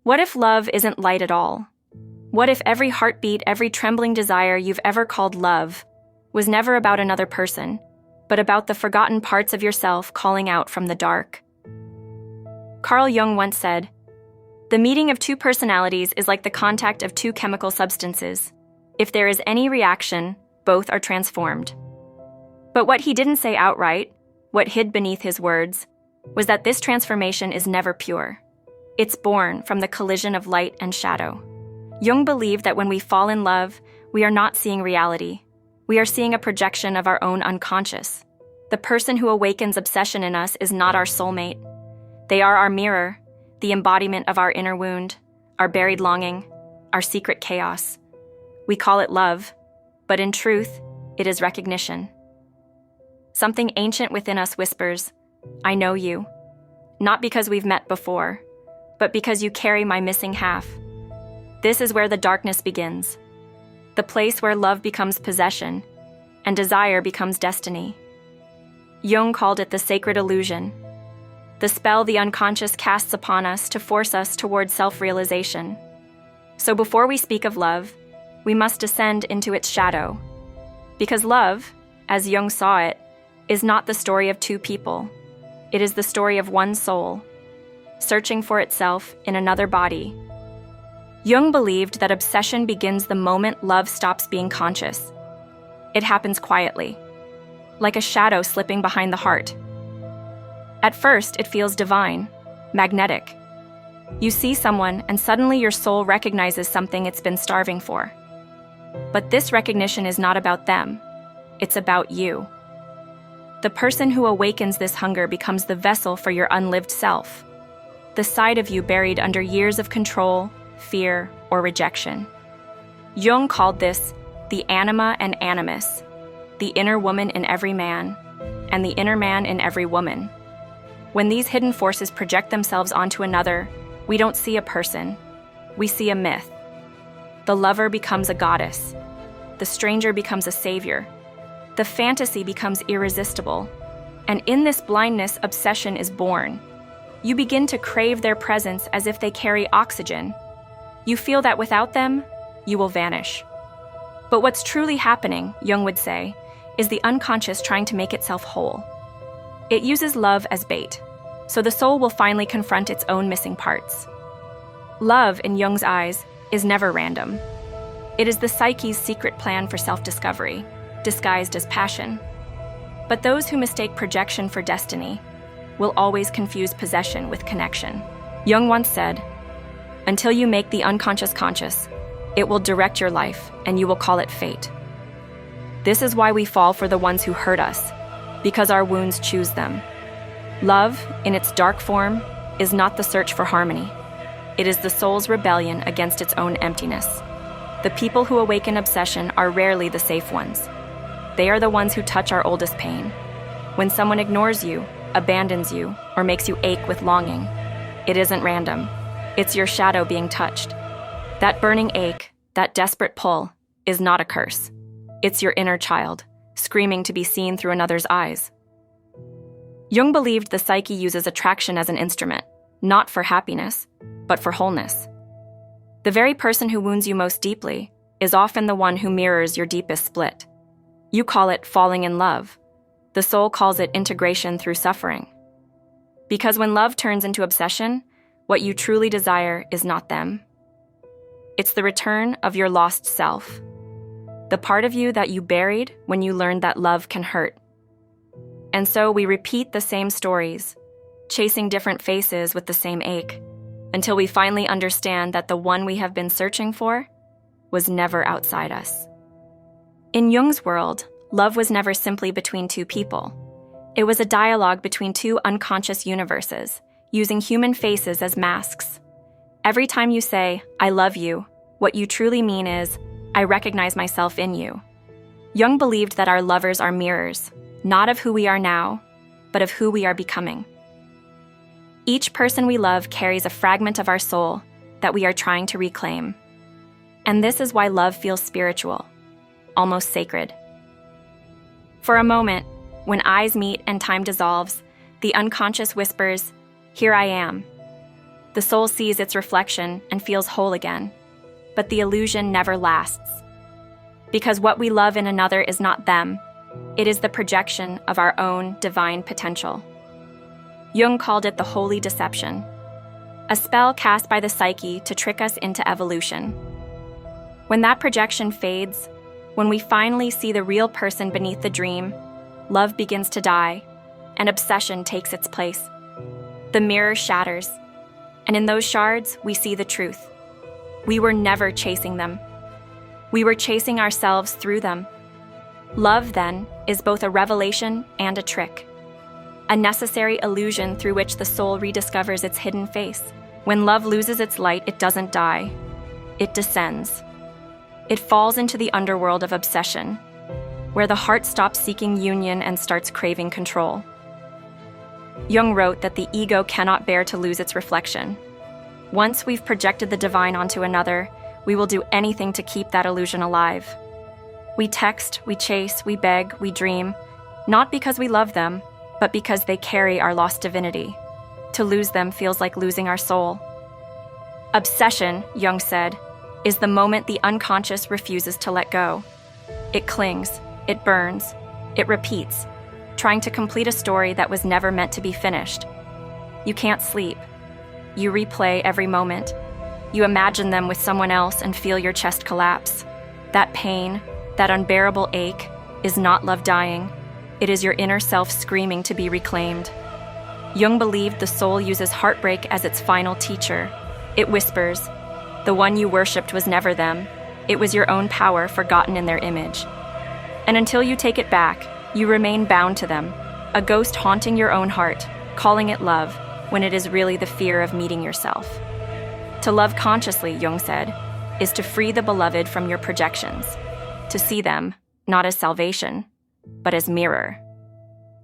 What if love isn't light at all? What if every heartbeat, every trembling desire you've ever called love was never about another person, but about the forgotten parts of yourself calling out from the dark? Carl Jung once said, "The meeting of two personalities is like the contact of two chemical substances. If there is any reaction, both are transformed." But what he didn't say outright, what hid beneath his words, was that this transformation is never pure. It's born from the collision of light and shadow. Jung believed that when we fall in love, we are not seeing reality. We are seeing a projection of our own unconscious. The person who awakens obsession in us is not our soulmate. They are our mirror, the embodiment of our inner wound, our buried longing, our secret chaos. We call it love, but in truth, it is recognition. Something ancient within us whispers, "I know you," not because we've met before, but because you carry my missing half. This is where the darkness begins, the place where love becomes possession and desire becomes destiny. Jung called it the sacred illusion, the spell the unconscious casts upon us to force us towards self-realization. So before we speak of love, we must descend into its shadow. Because love, as Jung saw it, is not the story of two people. It is the story of one soul, searching for itself in another body. Jung believed that obsession begins the moment love stops being conscious. It happens quietly, like a shadow slipping behind the heart. At first, it feels divine, magnetic. You see someone and suddenly your soul recognizes something it's been starving for. But this recognition is not about them. It's about you. The person who awakens this hunger becomes the vessel for your unlived self, the side of you buried under years of control, fear, or rejection. Jung called this the Anima and Animus, the inner woman in every man, and the inner man in every woman. When these hidden forces project themselves onto another, we don't see a person, we see a myth. The lover becomes a goddess. The stranger becomes a savior. The fantasy becomes irresistible. And in this blindness, obsession is born. You begin to crave their presence as if they carry oxygen. You feel that without them, you will vanish. But what's truly happening, Jung would say, is the unconscious trying to make itself whole. It uses love as bait, so the soul will finally confront its own missing parts. Love, in Jung's eyes, is never random. It is the psyche's secret plan for self-discovery, disguised as passion. But those who mistake projection for destiny will always confuse possession with connection. Jung once said, "Until you make the unconscious conscious, it will direct your life and you will call it fate." This is why we fall for the ones who hurt us, because our wounds choose them. Love, in its dark form, is not the search for harmony. It is the soul's rebellion against its own emptiness. The people who awaken obsession are rarely the safe ones. They are the ones who touch our oldest pain. When someone ignores you, abandons you, or makes you ache with longing, it isn't random. It's your shadow being touched. That burning ache, that desperate pull, is not a curse. It's your inner child, screaming to be seen through another's eyes. Jung believed the psyche uses attraction as an instrument, not for happiness, but for wholeness. The very person who wounds you most deeply is often the one who mirrors your deepest split. You call it falling in love. The soul calls it integration through suffering. Because when love turns into obsession, what you truly desire is not them. It's the return of your lost self, the part of you that you buried when you learned that love can hurt. And so we repeat the same stories, chasing different faces with the same ache, until we finally understand that the one we have been searching for was never outside us. In Jung's world, love was never simply between two people. It was a dialogue between two unconscious universes, using human faces as masks. Every time you say, "I love you," what you truly mean is, "I recognize myself in you." Jung believed that our lovers are mirrors, not of who we are now, but of who we are becoming. Each person we love carries a fragment of our soul that we are trying to reclaim. And this is why love feels spiritual, almost sacred. For a moment, when eyes meet and time dissolves, the unconscious whispers, "Here I am." The soul sees its reflection and feels whole again. But the illusion never lasts. Because what we love in another is not them. It is the projection of our own divine potential. Jung called it the holy deception, a spell cast by the psyche to trick us into evolution. When that projection fades, when we finally see the real person beneath the dream, love begins to die, and obsession takes its place. The mirror shatters, and in those shards, we see the truth. We were never chasing them. We were chasing ourselves through them. Love, then, is both a revelation and a trick, a necessary illusion through which the soul rediscovers its hidden face. When love loses its light, it doesn't die. It descends. It falls into the underworld of obsession, where the heart stops seeking union and starts craving control. Jung wrote that the ego cannot bear to lose its reflection. Once we've projected the divine onto another, we will do anything to keep that illusion alive. We text, we chase, we beg, we dream, not because we love them, but because they carry our lost divinity. To lose them feels like losing our soul. Obsession, Jung said, is the moment the unconscious refuses to let go. It clings, it burns, it repeats, trying to complete a story that was never meant to be finished. You can't sleep. You replay every moment. You imagine them with someone else and feel your chest collapse. That pain, that unbearable ache, is not love dying. It is your inner self screaming to be reclaimed. Jung believed the soul uses heartbreak as its final teacher. It whispers, "The one you worshipped was never them. It was your own power forgotten in their image." And until you take it back, you remain bound to them, a ghost haunting your own heart, calling it love, when it is really the fear of meeting yourself. To love consciously, Jung said, is to free the beloved from your projections, to see them, not as salvation, but as mirror.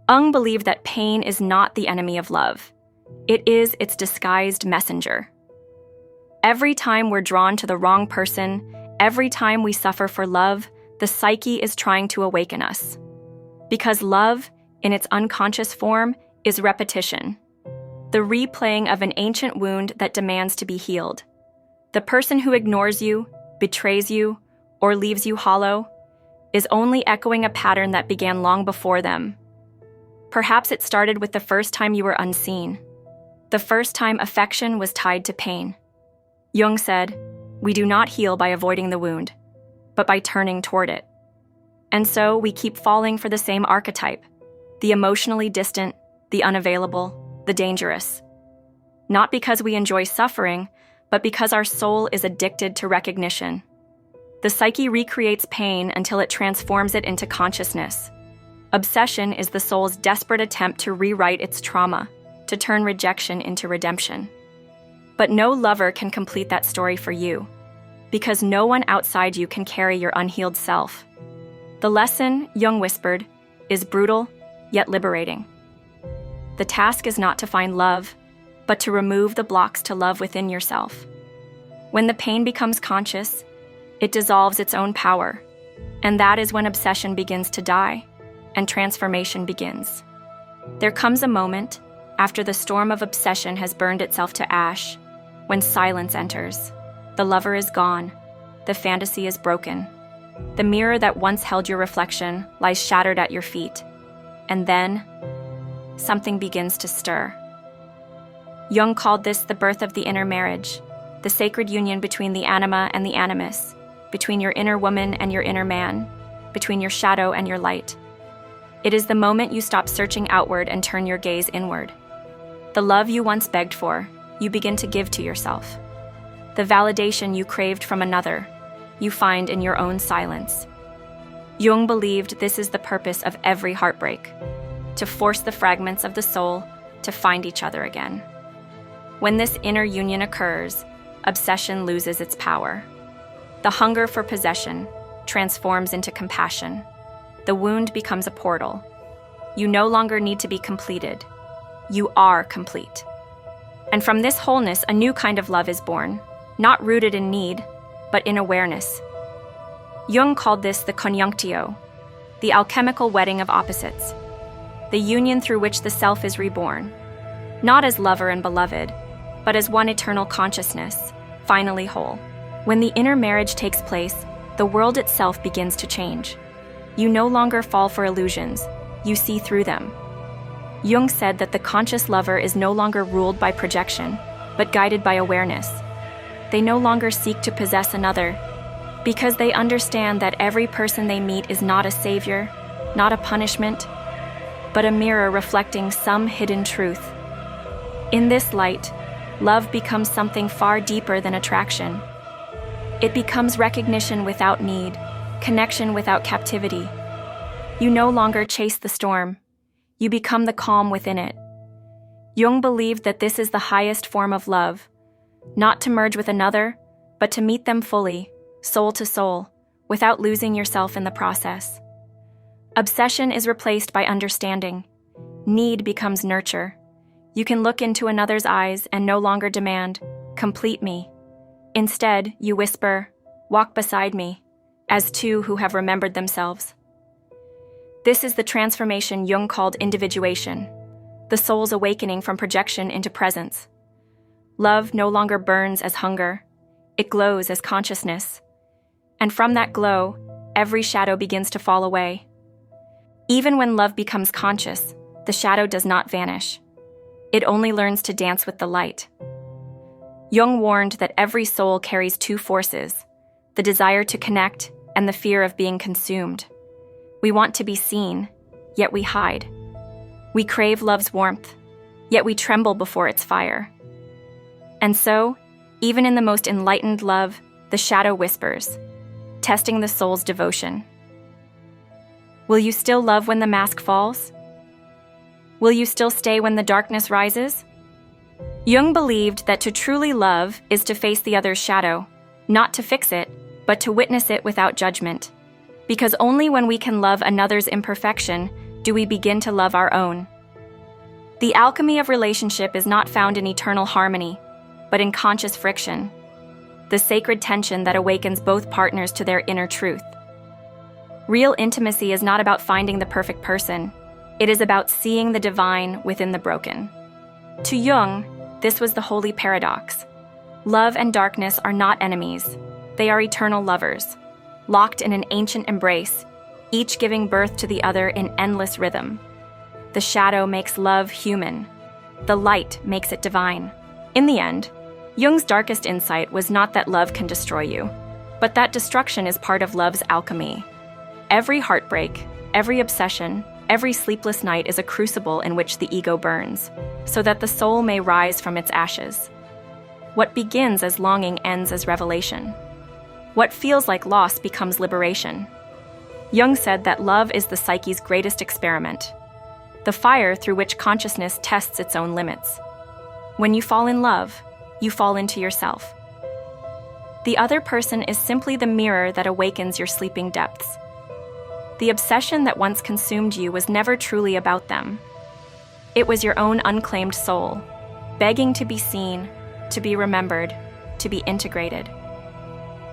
Jung believed that pain is not the enemy of love. It is its disguised messenger. Every time we're drawn to the wrong person, every time we suffer for love, the psyche is trying to awaken us. Because love, in its unconscious form, is repetition. The replaying of an ancient wound that demands to be healed. The person who ignores you, betrays you, or leaves you hollow is only echoing a pattern that began long before them. Perhaps it started with the first time you were unseen, the first time affection was tied to pain. Jung said, "We do not heal by avoiding the wound, but by turning toward it." And so we keep falling for the same archetype, the emotionally distant, the unavailable, the dangerous. Not because we enjoy suffering, but because our soul is addicted to recognition. The psyche recreates pain until it transforms it into consciousness. Obsession is the soul's desperate attempt to rewrite its trauma, to turn rejection into redemption. But no lover can complete that story for you, because no one outside you can carry your unhealed self. The lesson, Jung whispered, is brutal, yet liberating. The task is not to find love, but to remove the blocks to love within yourself. When the pain becomes conscious, it dissolves its own power, and that is when obsession begins to die, and transformation begins. There comes a moment, after the storm of obsession has burned itself to ash, when silence enters. The lover is gone, the fantasy is broken. The mirror that once held your reflection lies shattered at your feet, and then something begins to stir. Jung called this the birth of the inner marriage, the sacred union between the Anima and the Animus, between your inner woman and your inner man, between your shadow and your light. It is the moment you stop searching outward and turn your gaze inward. The love you once begged for, you begin to give to yourself. The validation you craved from another, you find in your own silence. Jung believed this is the purpose of every heartbreak, to force the fragments of the soul to find each other again. When this inner union occurs, obsession loses its power. The hunger for possession transforms into compassion. The wound becomes a portal. You no longer need to be completed. You are complete. And from this wholeness, a new kind of love is born, not rooted in need, but in awareness. Jung called this the conjunctio, the alchemical wedding of opposites, the union through which the self is reborn, not as lover and beloved, but as one eternal consciousness, finally whole. When the inner marriage takes place, the world itself begins to change. You no longer fall for illusions, you see through them. Jung said that the conscious lover is no longer ruled by projection, but guided by awareness. They no longer seek to possess another, because they understand that every person they meet is not a savior, not a punishment, but a mirror reflecting some hidden truth. In this light, love becomes something far deeper than attraction. It becomes recognition without need, connection without captivity. You no longer chase the storm. You become the calm within it. Jung believed that this is the highest form of love, not to merge with another, but to meet them fully, soul to soul, without losing yourself in the process. Obsession is replaced by understanding. Need becomes nurture. You can look into another's eyes and no longer demand, "Complete me." Instead, you whisper, "Walk beside me," as two who have remembered themselves. This is the transformation Jung called individuation, the soul's awakening from projection into presence. Love no longer burns as hunger, it glows as consciousness. And from that glow, every shadow begins to fall away. Even when love becomes conscious, the shadow does not vanish. It only learns to dance with the light. Jung warned that every soul carries two forces, the desire to connect and the fear of being consumed. We want to be seen, yet we hide. We crave love's warmth, yet we tremble before its fire. And so, even in the most enlightened love, the shadow whispers, testing the soul's devotion. Will you still love when the mask falls? Will you still stay when the darkness rises? Jung believed that to truly love is to face the other's shadow, not to fix it, but to witness it without judgment. Because only when we can love another's imperfection do we begin to love our own. The alchemy of relationship is not found in eternal harmony, but in conscious friction, the sacred tension that awakens both partners to their inner truth. Real intimacy is not about finding the perfect person. It is about seeing the divine within the broken. To Jung, this was the holy paradox. Love and darkness are not enemies. They are eternal lovers, locked in an ancient embrace, each giving birth to the other in endless rhythm. The shadow makes love human. The light makes it divine. In the end, Jung's darkest insight was not that love can destroy you, but that destruction is part of love's alchemy. Every heartbreak, every obsession, every sleepless night is a crucible in which the ego burns, so that the soul may rise from its ashes. What begins as longing ends as revelation. What feels like loss becomes liberation. Jung said that love is the psyche's greatest experiment, the fire through which consciousness tests its own limits. When you fall in love, you fall into yourself. The other person is simply the mirror that awakens your sleeping depths. The obsession that once consumed you was never truly about them. It was your own unclaimed soul, begging to be seen, to be remembered, to be integrated.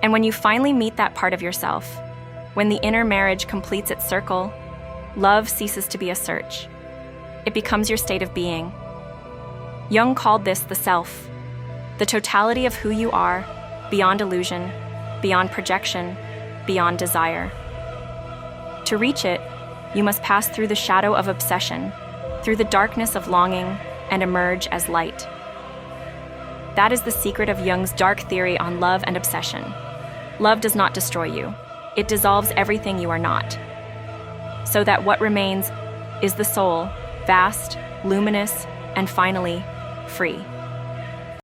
And when you finally meet that part of yourself, when the inner marriage completes its circle, love ceases to be a search. It becomes your state of being. Jung called this the self, the totality of who you are, beyond illusion, beyond projection, beyond desire. To reach it, you must pass through the shadow of obsession, through the darkness of longing, and emerge as light. That is the secret of Jung's dark theory on love and obsession. Love does not destroy you. It dissolves everything you are not. So that what remains is the soul, vast, luminous, and finally, free.